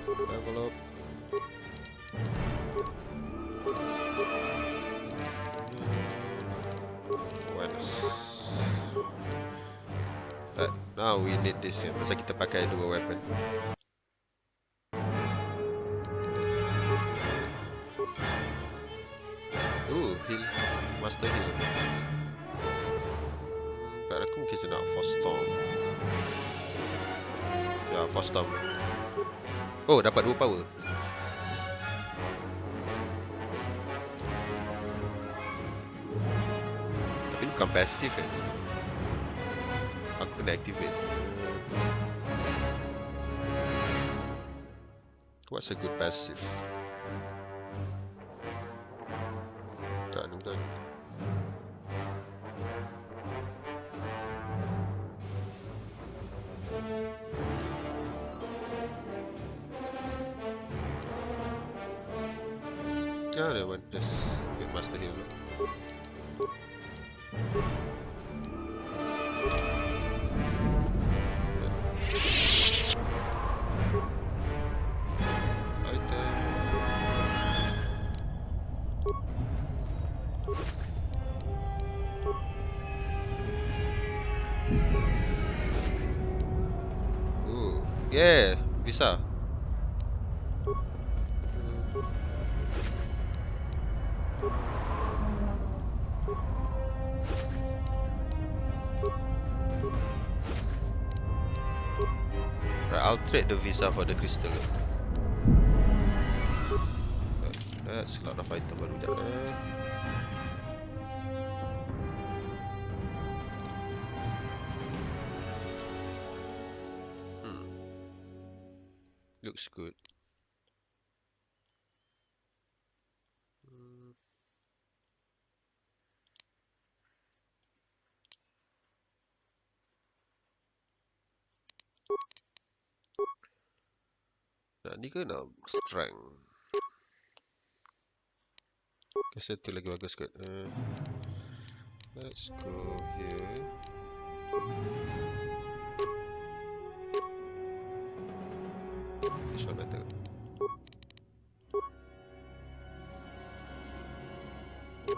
Envelope. Awareness. Right, now we need this ya. Masa kita pakai dua weapon. Heal. Master heal. Kat aku mungkin kita nak force storm. Ya, force storm. Oh, dapat 2 power. Tapi bukan passive eh. Aku kena activate. What's a good passive? Tak ada kan. Ah, ada one. Just get master heal. Yeah, bisa. Right, I'll trade the visa for the crystal. That's a lot of item baru jap. Looks good. Nak ni ke nak strength? Rasa tu lagi bagus kot. Let's go here. This one better.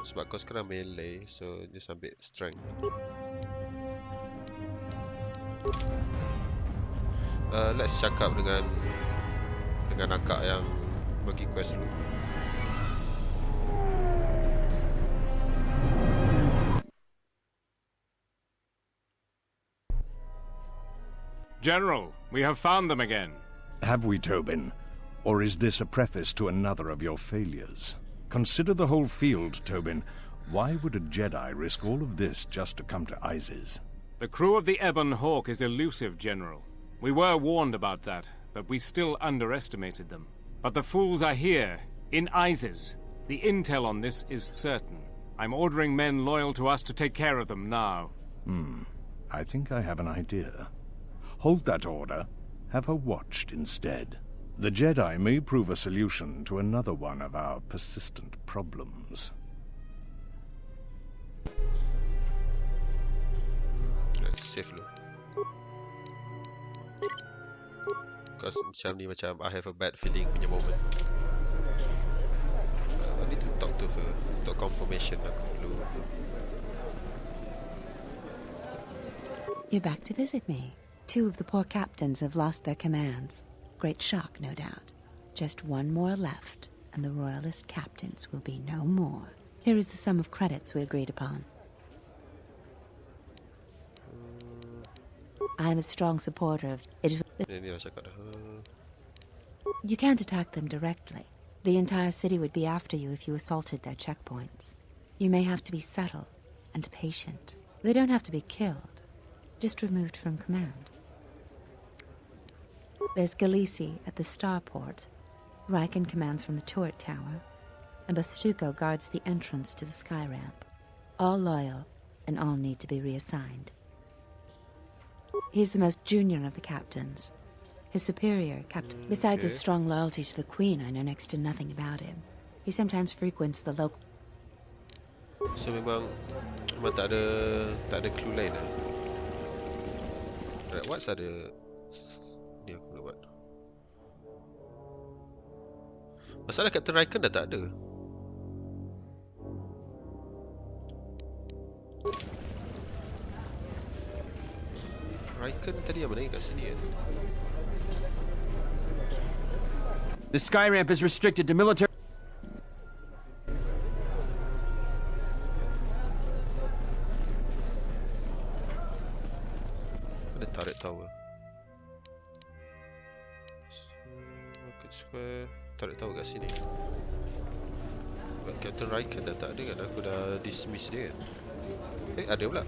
Sebab kau sekarang melee, so just ambil strength. Let's cakap dengan akak yang bagi quest dulu. General, we have found them again. Have we, Tobin? Or is this a preface to another of your failures? Consider the whole field, Tobin. Why would a Jedi risk all of this just to come to Isis? The crew of the Ebon Hawk is elusive, General. We were warned about that, but we still underestimated them. But the fools are here, in Isis. The intel on this is certain. I'm ordering men loyal to us to take care of them now. I think I have an idea. Hold that order. Have her watched instead. The Jedi may prove a solution to another one of our persistent problems. Let's save dulu. Because macam ni macam I have a bad feeling punya moment. I need to talk to her untuk confirmation aku dulu. You're back to visit me. 2 of the poor captains have lost their commands. Great shock, no doubt. Just 1 more left, and the Royalist captains will be no more. Here is the sum of credits we agreed upon. I am a strong supporter of it. You can't attack them directly. The entire city would be after you if you assaulted their checkpoints. You may have to be subtle and patient. They don't have to be killed, just removed from command. There's Galisi at the starport. Riken commands from the turret tower, and Bastuco guards the entrance to the sky ramp. All loyal, and all need to be reassigned. He's the most junior of the captains. His superior, Captain. Besides his strong loyalty to the Queen, I know next to nothing about him. He sometimes frequents the local. So memang tak ada clue lain lah. Right, what's ada ni aku nak buat? Masalah Captain Riken dah tak ada. Riken tadi yang mana kat sini kan? The sky ramp is restricted to military. Mana turret tower? Market Square. Turret tower kat sini. But Captain Riken dah tak ada kan? Aku dah dismiss dia kan? Ada pula.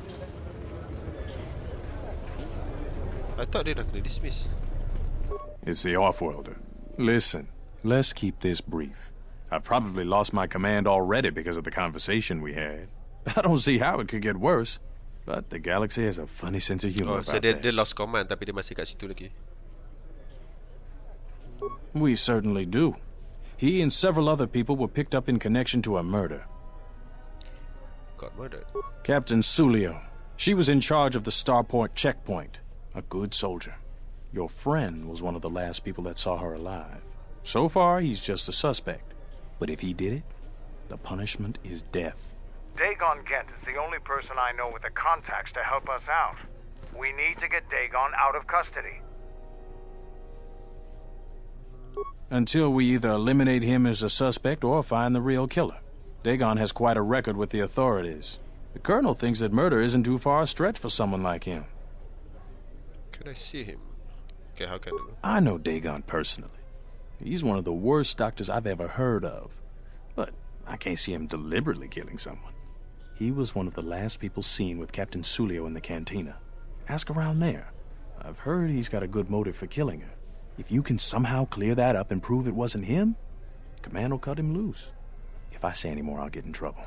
I thought dia dah kena dismiss. It's the Offworlder. Listen, let's keep this brief. I've probably lost my command already because of the conversation we had. I don't see how it could get worse. But the galaxy has a funny sense of humor So about dia that. lost command tapi dia masih kat situ lagi. We certainly do. He and several other people were picked up in connection to a murder. Got murdered. Captain Sulio. She was in charge of the Starport checkpoint. A good soldier. Your friend was one of the last people that saw her alive. So far, he's just a suspect. But if he did it, the punishment is death. Dagon Kent is the only person I know with the contacts to help us out. We need to get Dagon out of custody. Until we either eliminate him as a suspect or find the real killer. Dagon has quite a record with the authorities. The Colonel thinks that murder isn't too far a stretch for someone like him. Can I see him? Okay, how can I? I know Dagon personally. He's one of the worst doctors I've ever heard of. But I can't see him deliberately killing someone. He was one of the last people seen with Captain Sulio in the cantina. Ask around there. I've heard he's got a good motive for killing her. If you can somehow clear that up and prove it wasn't him, Command will cut him loose. If I say any more, I'll get in trouble.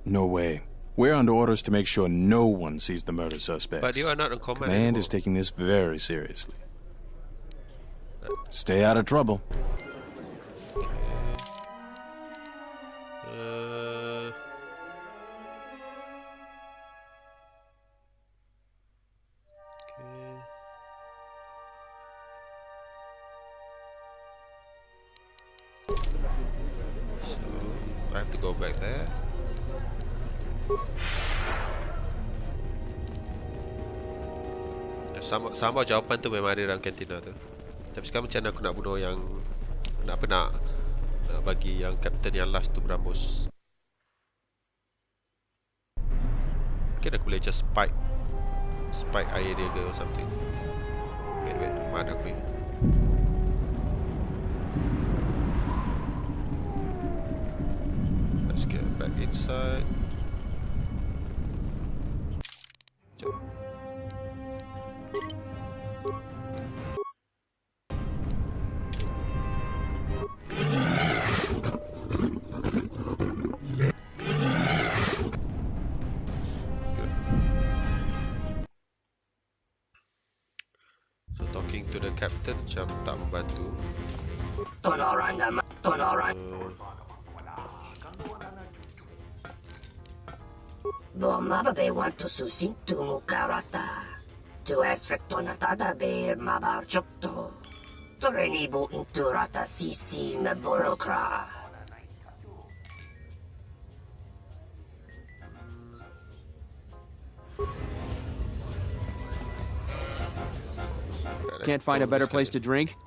No way. We're under orders to make sure no one sees the murder suspects. But you are not on command Command anymore. is taking this very seriously. Stay out of trouble. So I have to go back there. Sama jawapan tu memang ada dalam kantina tu. Tapi sekarang macam mana aku nak bunuh yang nak bagi yang kapten yang last tu berambus. Mungkin aku boleh just spike air dia ke or something. Wait, mana aku ni? Let's get back inside. Jom. So talking to the captain macam tak membantu. Mababe want to susintu mukarata. To esrectonata bir mabarchokto. Torenibu inturata sisi meborokra. Can't find a better place to drink?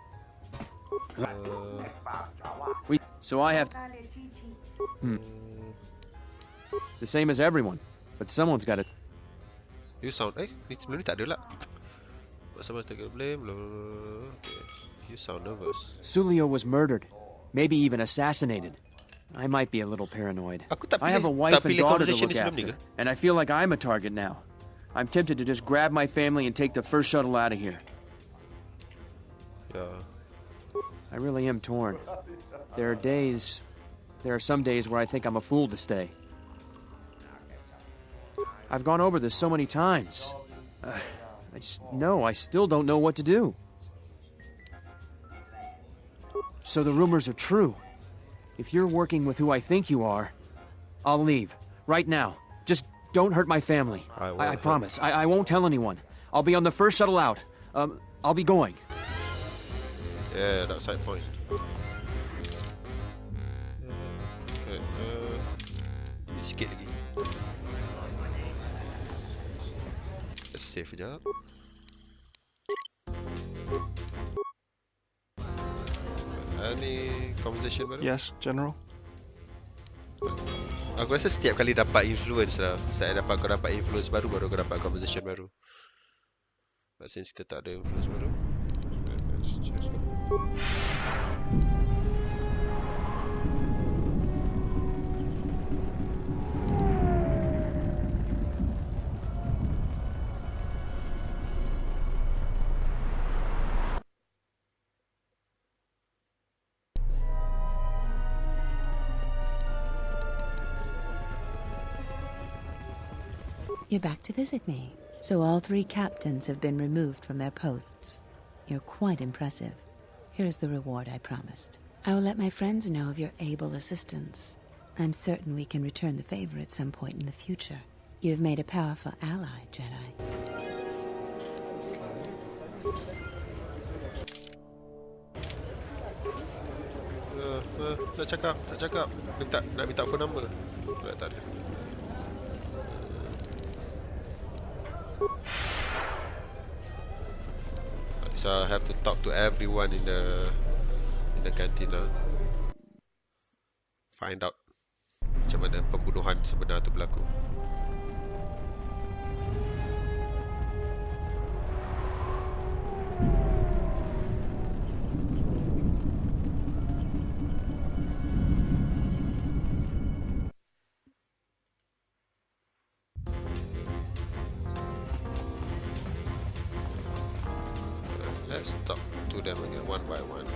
So I have... The same as everyone. But someone's got to... You sound... sebelum ni tak ada lah. But someone's taking the blame. Okay. You sound nervous. Sulio was murdered. Maybe even assassinated. I might be a little paranoid. Aku tak I have a pilih- wife tak and pilih daughter to conversation look ni sebelum ni after. ke? And I feel like I'm a target now. I'm tempted to just grab my family and take the first shuttle out of here. Yeah. I really am torn. There are some days where I think I'm a fool to stay. I've gone over this so many times. I still don't know what to do. So the rumors are true. If you're working with who I think you are, I'll leave. Right now. Just don't hurt my family. I promise. I won't tell anyone. I'll be on the first shuttle out. I'll be going. Yeah, that's side point. Okay, ini sikit lagi. Save sekejap. Ni conversation baru? Yes, General? Aku rasa setiap kali dapat influence lah. Kau dapat influence baru kau dapat conversation baru. But since kita tak ada influence baru, let's just go. You're back to visit me. So all 3 captains have been removed from their posts. You're quite impressive. Here's the reward I promised. I will let my friends know of your able assistance. I'm certain we can return the favor at some point in the future. You've made a powerful ally, Jedi. Nak cakap. Nak minta phone number. Tak ada. So I have to talk to everyone in the canteen now. Find out macam mana pembunuhan sebenar tu berlaku. Let's talk to them again one by one.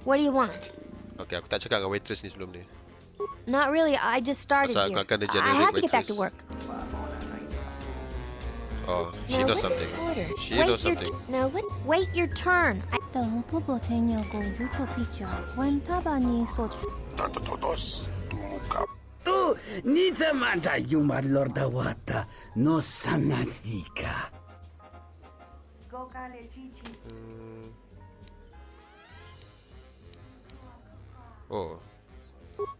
What do you want? Okay, aku tak cakap dengan waitress ni sebelum ni. Not really. I just started Masa here. aku akan I generate have to get back to waitress. work. Oh, she Now, knows what's something. your order? She knows Wait something. Now, wait your turn. Tu, ni zamanja yumar lorda wata, no sanazika. Oh,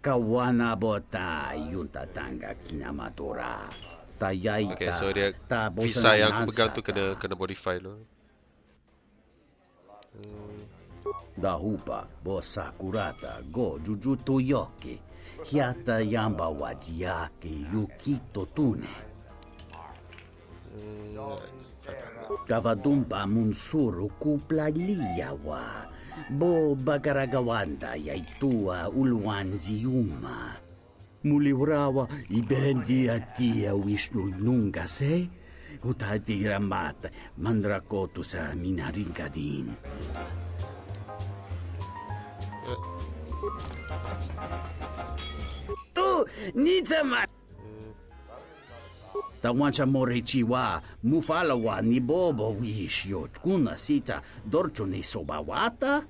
Kawana bota yunta tanga kinamatura. Tayaita. okay, so dia visa yang aku pegang tu kena modify dulu. Dahupa bosa kurata go jujuto yoki. Hiata yamba wajiake yukito tune. Kavadumpa munsuru kuplaliyawa. Bo bagaragawanda yaitua ulwanji yuma. Muliwrawa iberendia tia Vishnu nunga se. Utati gramata mandrakotu sa minaringadin. Tu nizama. Tawancha morichiwa mufalawa ni bobo wishyo kuna sita dorcho ni sobawata.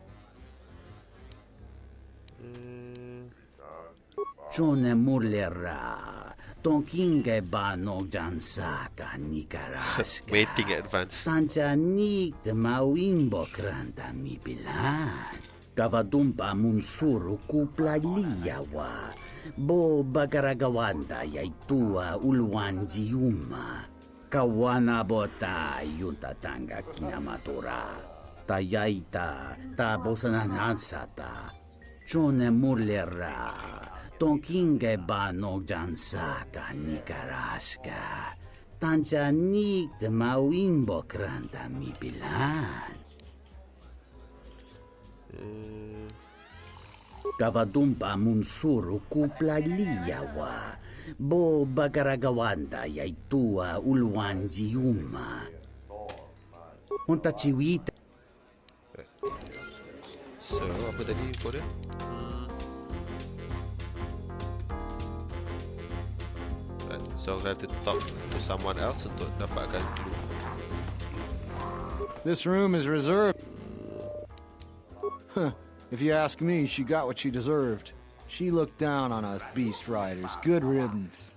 Chone mulera tonkinge ba no jansaka nikaraska. Waiting advance. Tancha nik de mawimbo kranta mi bilan. Kavadumpa munsuru kuplaliyawa. Bo bagaragawanda yaitua ulwanji yuma. Kawana bota yuntatanga kinamatura. Tayaita tabosananansata. Chone murlera. Tonkinge bano jansaka nikaraska. Tanchanik de mawimbo kranta mi bilan. Kavadumpa munsuru kuplaliyawa. Bo bagaragawanda yaitua ulwanji yuma. Untachiwita. So, apa tadi info dia? So, I have to talk to someone else untuk dapatkan clue. This room is reserved. Huh. If you ask me, she got what she deserved. She looked down on us beast riders. Good riddance.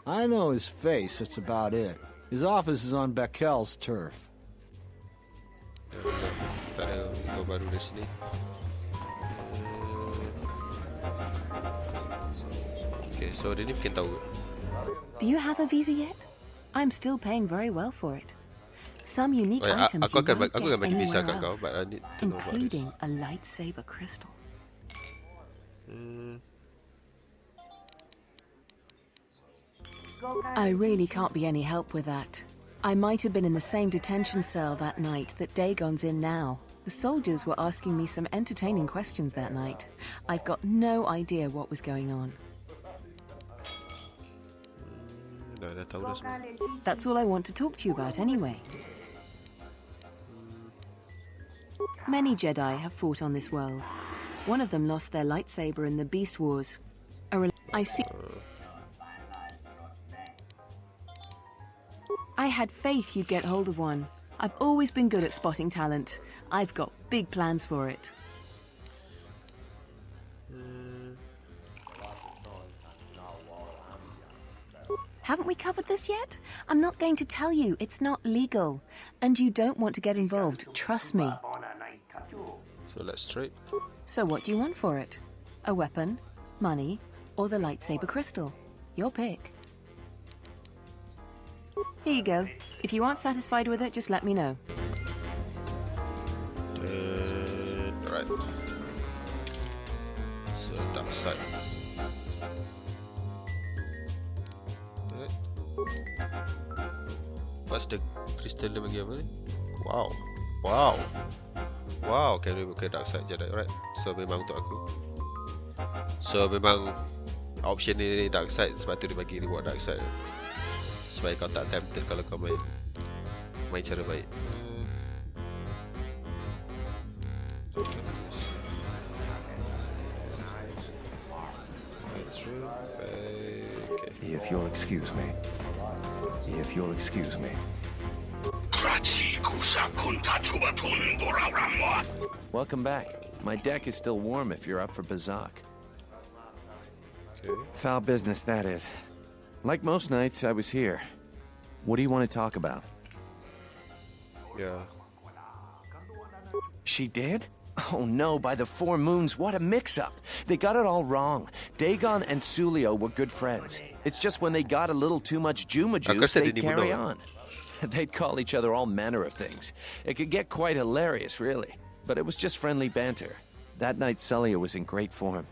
I know his face, that's about it. His office is on Beckel's turf. Tak ada info baru dari sini. Okay, so dia ni mungkin tahu. Do you have a visa yet? I'm still paying very well for it. Some unique items you won't get anywhere else, including a lightsaber crystal. I really can't be any help with that. I might have been in the same detention cell that night that Dagon's in now. The soldiers were asking me some entertaining questions that night. I've got no idea what was going on. That's all I want to talk to you about anyway. Many Jedi have fought on this world. One of them lost their lightsaber in the Beast Wars. I see. I had faith you'd get hold of one. I've always been good at spotting talent. I've got big plans for it. Haven't we covered this yet? I'm not going to tell you. It's not legal. And you don't want to get involved. Trust me. So let's trade. So what do you want for it? A weapon, money, or the lightsaber crystal? Your pick. Here you go. If you aren't satisfied with it, just let me know. Right. So dark side. Right. What's the crystal dia bagi apa ni? Wow. Wow. Wow, can we buka dark side Jedi, right? So memang untuk aku. So memang option ni dark side, sebab tu dia bagi reward dark side. Supaya kau tak tempted kalau kau main cara baik. Okay. If you'll excuse me. If you'll excuse me. Welcome back. My deck is still warm if you're up for Bazak. Okay. Foul business, that is. Like most nights, I was here. What do you want to talk about? Yeah. She did? Oh no, by the four moons, what a mix-up. They got it all wrong. Dagon and Sulio were good friends. It's just when they got a little too much Juma juice, they'd carry on. They'd call each other all manner of things. It could get quite hilarious, really. But it was just friendly banter. That night, Sulio was in great form.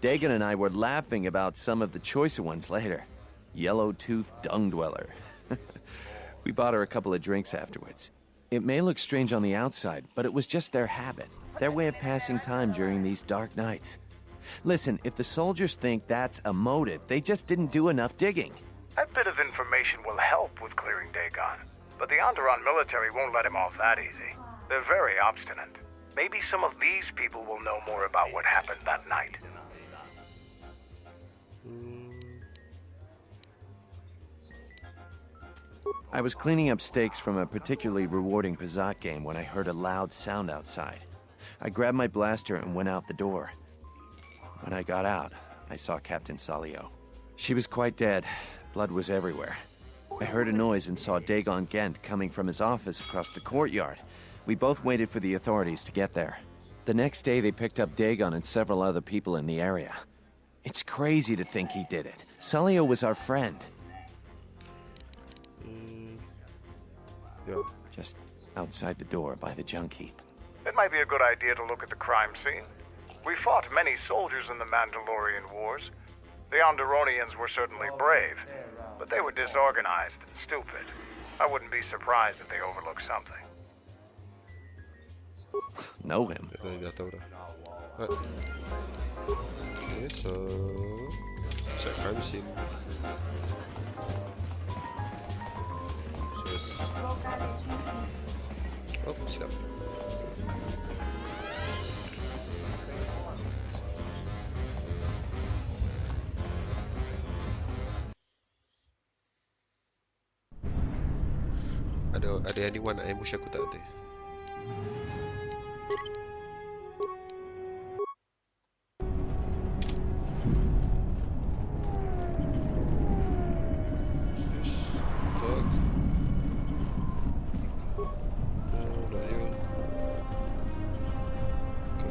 Dagon and I were laughing about some of the choicer ones later. Yellow-toothed dung dweller. We bought her a couple of drinks afterwards. It may look strange on the outside, but it was just their habit, their way of passing time during these dark nights. Listen, if the soldiers think that's a motive, they just didn't do enough digging. That bit of information will help with clearing Dagon, but the Onderon military won't let him off that easy. They're very obstinate. Maybe some of these people will know more about what happened that night. I was cleaning up stakes from a particularly rewarding Pazak game when I heard a loud sound outside. I grabbed my blaster and went out the door. When I got out, I saw Captain Salio. She was quite dead. Blood was everywhere. I heard a noise and saw Dagon Gent coming from his office across the courtyard. We both waited for the authorities to get there. The next day, they picked up Dagon and several other people in the area. It's crazy to think he did it. Salio was our friend. Yeah. Just outside the door by the junk heap. It might be a good idea to look at the crime scene. We fought many soldiers in the Mandalorian Wars. The Onderonians were certainly brave, but they were disorganized and stupid. I wouldn't be surprised if they overlooked something. Know him. Right. Okay, so check crime scene. Just oh, silap. Ada anyone nak ambush aku tak ada?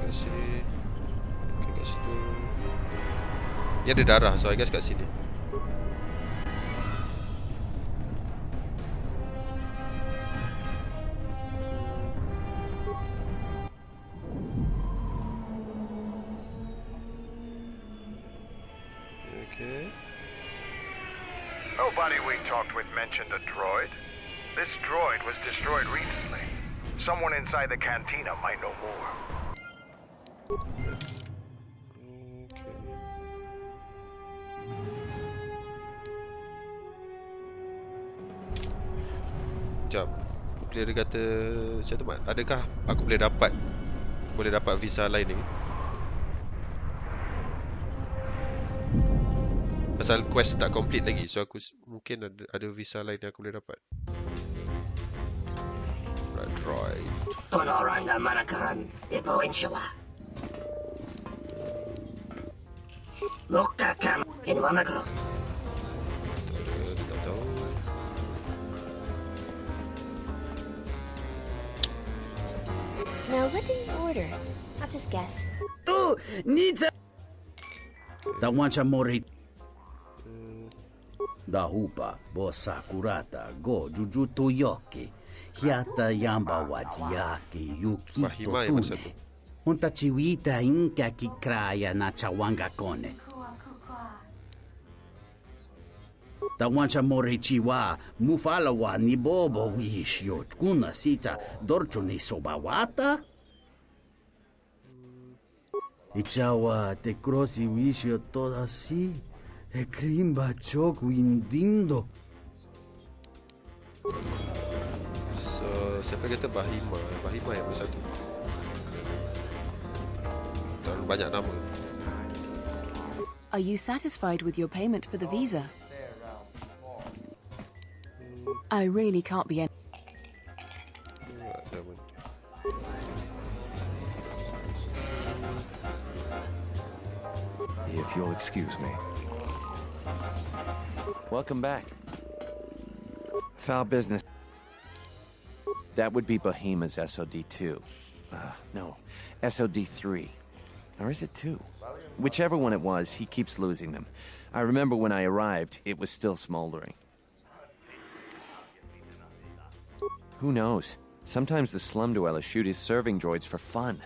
kat sini. Okay, kat situ. Ni ada darah, so I guess kat sini. Okay. Nobody we talked with mentioned a droid. This droid was destroyed recently. Someone inside the cantina might know more. Sekejap. Dia ada kata macam tu, Mat. Adakah aku boleh dapat visa lain ni? Pasal quest tak complete lagi, so aku mungkin ada visa lain yang aku boleh dapat. Right. Tonoranga manakan ipo insyawa. Loka kam inwa magro. Now, what did you order? I'll just guess. Tu Nita. Tawancha mori. Dahupa bosa kurata go jujutu yoki. Hiata yamba wajiaki yukito tune. Hunta chiwita inka kikraya na chawanga kone. Tawancha mori chiwa mufalawa ni bobo wishyo kuna sita dorcho ni sobawata. Ichawa te crossi wishyo toda si e krimba choku indindo. So, siapa kata Bahima? Bahima yang bersatu. Terlalu banyak nama. Are you satisfied with your payment for the visa? I really can't be any... If you'll excuse me. Welcome back. Foul business. That would be Bahima's SOD-2. No, SOD-3. Or is it 2? Whichever one it was, he keeps losing them. I remember when I arrived, it was still smoldering. Who knows? Sometimes the slum dwellers shoot his serving droids for fun.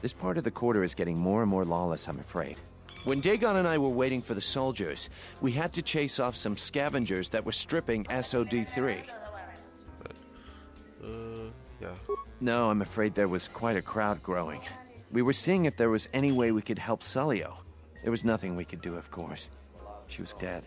This part of the quarter is getting more and more lawless, I'm afraid. When Dagon and I were waiting for the soldiers, we had to chase off some scavengers that were stripping SOD-3. Yeah. No, I'm afraid there was quite a crowd growing. We were seeing if there was any way we could help Sulio. There was nothing we could do, of course. She was dead.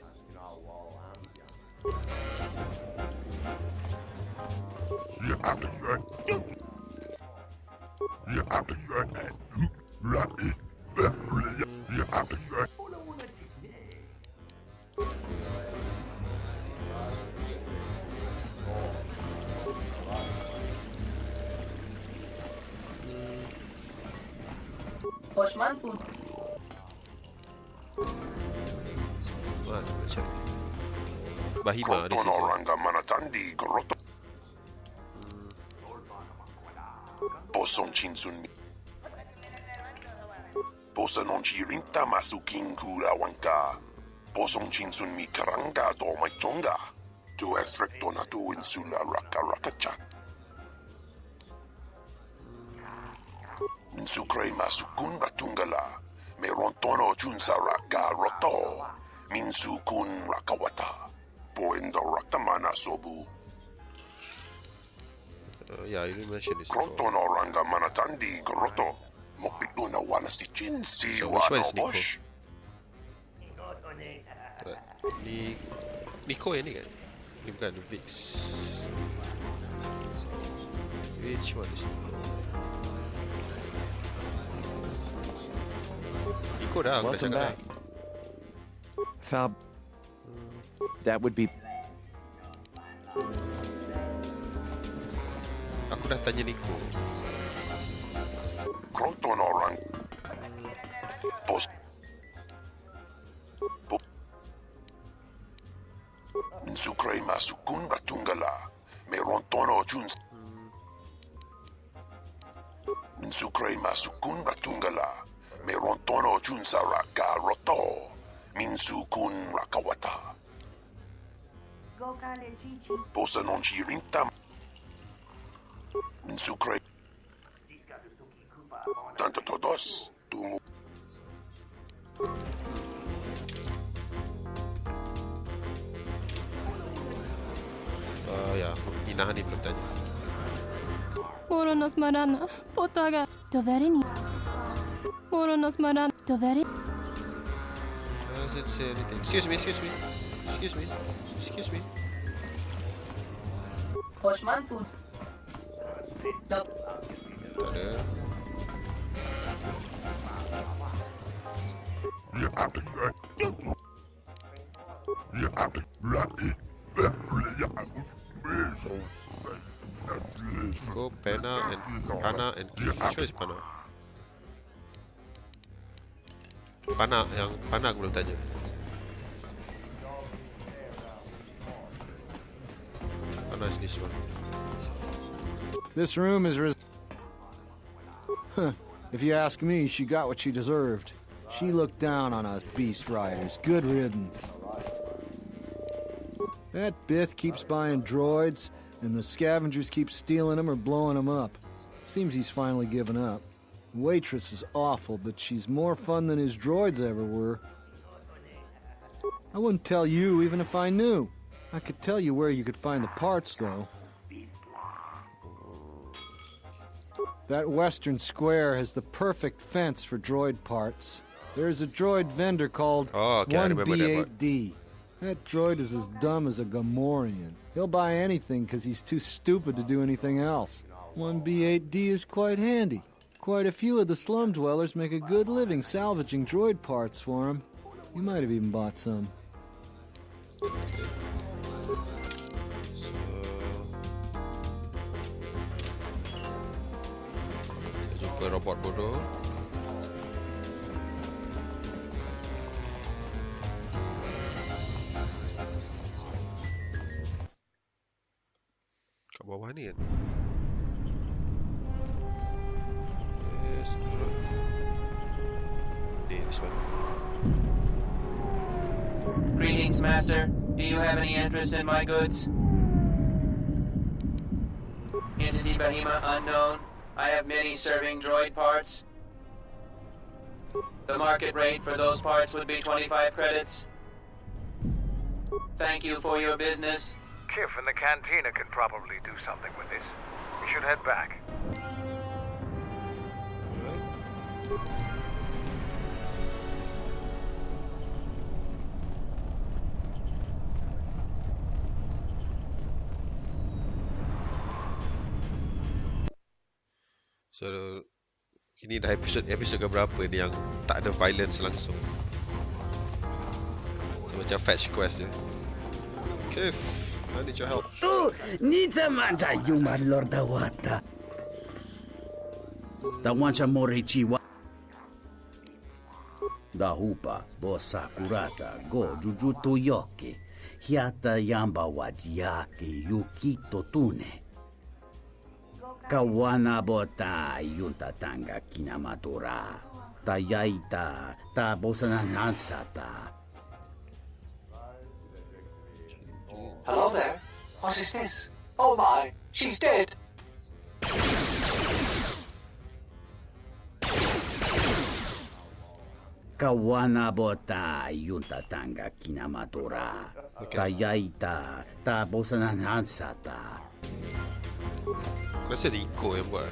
Osman food. Bahima, this is it. Posong chinsun mi. Posa non ci rinta masuking kulawanka. Posong chinsun mi karanga do mai chonga. Tu extracto na tu insula raka raka chat. Minsukray masukun ratungala. Meron tono junsa raka roto. Minsukun rakawata. Poendo rakamana sobu. Yeah, you mentioned this. Kroto no ranga manatandi groto. Mopito na wana si Jin si So which one is Nico? Bosch. Nico ini kan? Ini bukan Vix. Which one is Nico? Nico dah aku dah Welcome cakap back. dah. Fab. That would be... Aku dah tanya Nico. Kroto no rang. Boss. Minsukray masukun ratungala. Meron tono juns. Minsukre masukun ratungala. Merontono junsa raka roto. Minsukun rakawata. Bosa non chirinta. Minsukre. Tanto todos. Tumu. Ya, inahan ni belum tanya. Moronos marana, potaga. Doverini. Moronos marana, doveri. Doesn't say anything. Excuse me. Hoshman food. Tak ada. Go Pena and Pana and Cliff. Which one is Pana? Yang Pana aku belum tanya. Pana is this one. This room is if you ask me, she got what she deserved. She looked down on us beast riders. Good riddance. That Bith keeps buying droids, and the scavengers keep stealing them or blowing them up. Seems he's finally given up. The waitress is awful, but she's more fun than his droids ever were. I wouldn't tell you even if I knew. I could tell you where you could find the parts, though. That western square has the perfect fence for droid parts. There's a droid vendor called 1B8D. That droid is as dumb as a Gamorrean. He'll buy anything because he's too stupid to do anything else. 1B8D is quite handy. Quite a few of the slum dwellers make a good living salvaging droid parts for him. You might have even bought some. Jumpa robot bodoh. Kat bawah ni kan. Yes, this one. Greetings, Master. Do you have any interest in my goods? Entity Bahima unknown. I have many serving droid parts. The market rate for those parts would be 25 credits. Thank you for your business. Kif in the cantina can probably do something with this. We should head back. So ini dah episode keberapa ni yang tak ada violence langsung. So macam fetch quest je. Kif, I need your help. Tu ni zaman tayo malor dawata. Tawancha morichiwa. Dahupa bosa kurata go jujuto yoke. Hiata yamba wajiake yukito tune. Kawana bota yunta tanga kinamatura. Tayaita ta bosananansata. Hello there. What is this? Oh my, she's dead. Kawana bota yunta tanga kinamatura. Tayaita ta bosananansata. Rasa Rico yang buat.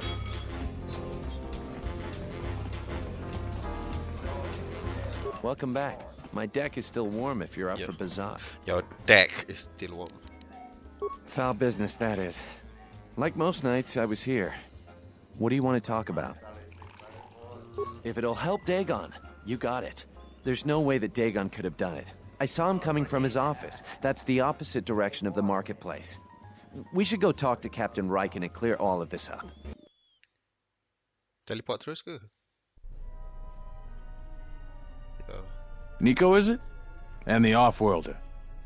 Welcome back. My deck is still warm if you're up for bazaar. Your deck is still warm. Foul business, that is. Like most nights, I was here. What do you want to talk about? If it'll help Dagon, you got it. There's no way that Dagon could have done it. I saw him coming from his office. That's the opposite direction of the marketplace. We should go talk to Captain Riken and clear all of this up. Teleport terus ke? Yeah. Nico, is it? And the off-worlder.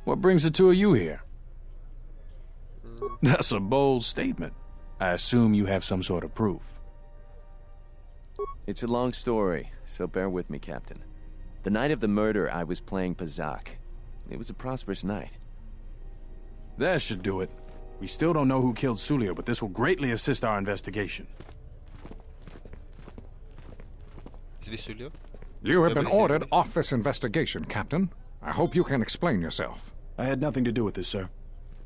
What brings the two of you here? That's a bold statement. I assume you have some sort of proof. It's a long story, so bear with me, Captain. The night of the murder, I was playing Pesalah. It was a prosperous night. That should do it. We still don't know who killed Sulio, but this will greatly assist our investigation. Is this Sulio? You have been ordered off this investigation, Captain. I hope you can explain yourself. I had nothing to do with this, sir.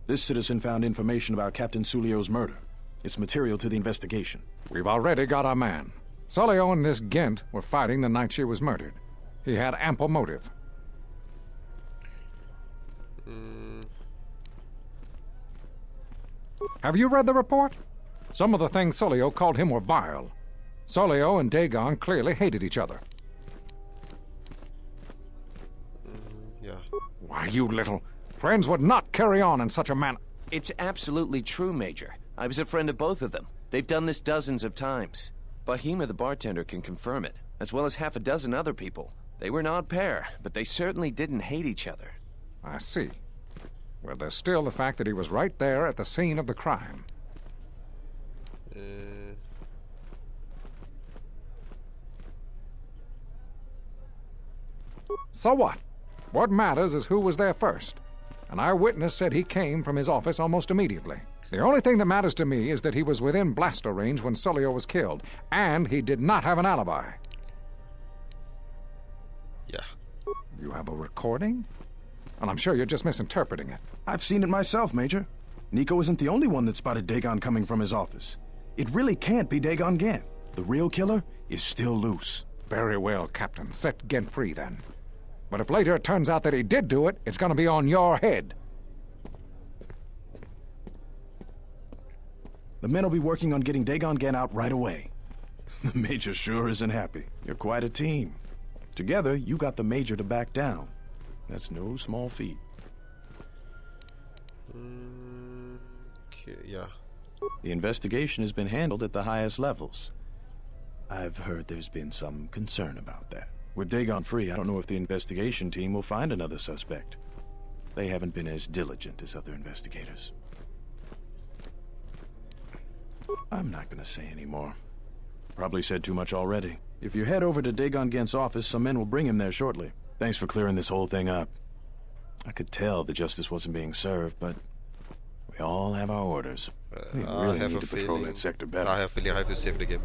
This citizen found information about Captain Sulio's murder. It's material to the investigation. We've already got our man. Sulio and this Ghent were fighting the night she was murdered. He had ample motive. Have you read the report? Some of the things Sulio called him were vile. Sulio and Dagon clearly hated each other. Yeah. Why, you little... Friends would not carry on in such a manner. It's absolutely true, Major. I was a friend of both of them. They've done this dozens of times. Bahima the bartender can confirm it, as well as half a dozen other people. They were an odd pair, but they certainly didn't hate each other. I see. Well, there's still the fact that he was right there at the scene of the crime. So what? What matters is who was there first. An eyewitness said he came from his office almost immediately. The only thing that matters to me is that he was within blaster range when Sulio was killed, and he did not have an alibi. Yeah. You have a recording? And I'm sure you're just misinterpreting it. I've seen it myself, Major. Nico isn't the only one that spotted Dagon coming from his office. It really can't be Dagon Ghent. The real killer is still loose. Very well, Captain. Set Ghent free, then. But if later it turns out that he did do it, it's gonna be on your head. The men will be working on getting Dagon Ghent out right away. The Major sure isn't happy. You're quite a team. Together, you got the Major to back down. That's no small feat. Okay, yeah. The investigation has been handled at the highest levels. I've heard there's been some concern about that. With Dagon free, I don't know if the investigation team will find another suspect. They haven't been as diligent as other investigators. I'm not gonna say any more. Probably said too much already. If you head over to Dagon Ghent's office, some men will bring him there shortly. Thanks for clearing this whole thing up. I could tell the justice wasn't being served, but we all have our orders. We really need to patrol that sector better. I have a feeling I have to save the game.